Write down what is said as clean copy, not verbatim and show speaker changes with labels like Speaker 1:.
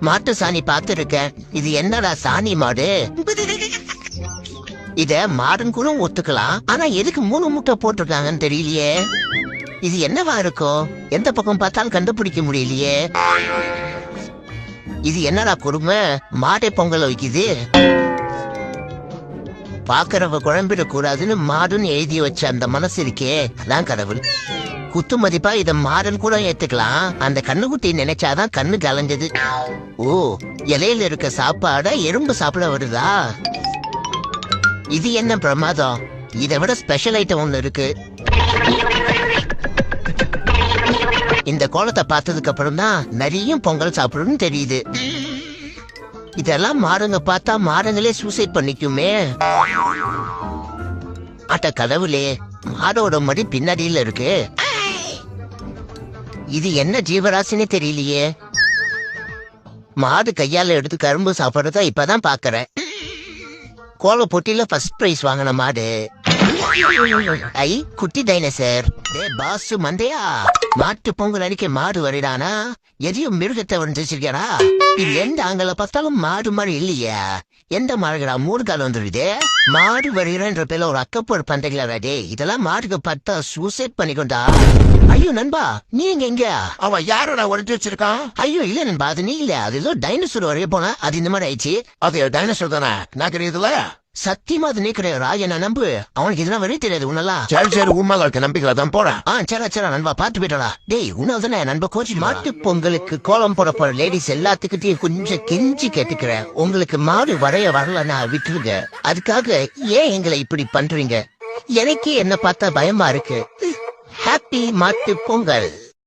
Speaker 1: மாட்டு சாணி பார்த்திருக்கேன். இது என்னடா சாணி மாடு? இத மாடுன்னு கூட ஒத்துக்கலாம். ஆனா எதுக்கு 3 முட்டை போட்டிருக்காங்கன்னு தெரியலையே. இது என்னவா இருக்கும்? எந்த பக்கம் பார்த்தாலும் கண்டுபிடிக்க முடியலையே. இது என்னடா கொடுமை? மாட்டை பொங்கல் வைக்குது. பாக்குறவ குழம்பிட கூடாதுன்னு மாடுன்னு எழுதி வச்ச அந்த மனசு இருக்கே, அதான் கடவுள். குத்து மதிப்பா இத மாடுன்னு கூட ஏத்துக்கலாம். அந்த கண்ணுக்குட்டி நினைச்சாதான் கண்ணு கலஞ்சது. ஓ, இலையில இருக்க சாப்பாட எறும்பு சாப்பிட வருதா? இது என்ன பிரமாதம்? இதை விட ஸ்பெஷல் ஐட்டம் ஒண்ணு இருக்கு. இந்த கோலத்தை பார்த்ததுக்கு அப்புறம் தான் நிறைய பொங்கல் சாப்பிடணும்னு தெரியுது. இதெல்லாம் மாடுங்க பார்த்தா மாடுங்களே சூசைட் பண்ணிக்குமே. அட்ட கடவுளே, மாடோட மடி பின்னாடியில இருக்கு. இது என்ன ஜீவராசினே தெரியலையே. மாடு கையால எடுத்து கரும்பு சாப்பிடுறதா இப்பதான் பாக்குறேன். கோல போட்டியில ஃபர்ஸ்ட் பிரைஸ் வாங்கின மாடு. ஐ, குட்டி டைனோசர். பாசு மண்டையா, மாட்டு பொங்கல் அடிக்க மாடு வரிடானா? எதையும் மிருகத்தை வந்துச்சிருக்கா? இது எந்த ஆங்கல பார்த்தாலும் மாடு மாதிரி இல்லையா? எந்த மாடுகளா 3 கால் வந்துருது? மாடு வருகிறன்ற பேர்ல ஒரு அக்கப்போர் பண்றீங்களா? இதெல்லாம் மாடுக்கு பார்த்தா சூசைட் பண்ணிக்கொண்டா. ஐயோ நண்பா, நீ எங்க?
Speaker 2: அவன் யாரோட ஒழிச்சு வச்சிருக்கான்?
Speaker 1: ஐயோ இல்ல நண்பா, அது நீ இல்ல. அது ஏதோ டைனோசர் வரைய போனா அது இந்த மாதிரி ஆயிடுச்சு.
Speaker 2: அது டைனோசர் தானே? நான் கிடையாதுல.
Speaker 1: சத்தியமா அது நீ கிடையாதுரா, என்ன நம்பு. அவனுக்கு இதெல்லாம் வரைய தெரியாது உன்னெல்லாம்.
Speaker 2: சரி உண்மையில இருக்க நம்பிக்கையில தான் போறேன்.
Speaker 1: சரா நண்பா, பாத்து போயிட்டா. டேய் உன்னால தானே நண்பா கோச்சு. மாட்டு பொங்கலுக்கு கோலம் போட போற லேடிஸ் எல்லாத்துக்கிட்டையும் கொஞ்சம் கெஞ்சி கேட்டுக்கிறேன். உங்களுக்கு மாடு வரைய வரலன்னா விட்டுருங்க. அதுக்காக ஏன் எங்களை இப்படி பண்றீங்க? எனக்கே என்ன பார்த்தா பயமா இருக்கு. ஹாப்பி மாட்டு பொங்கல்.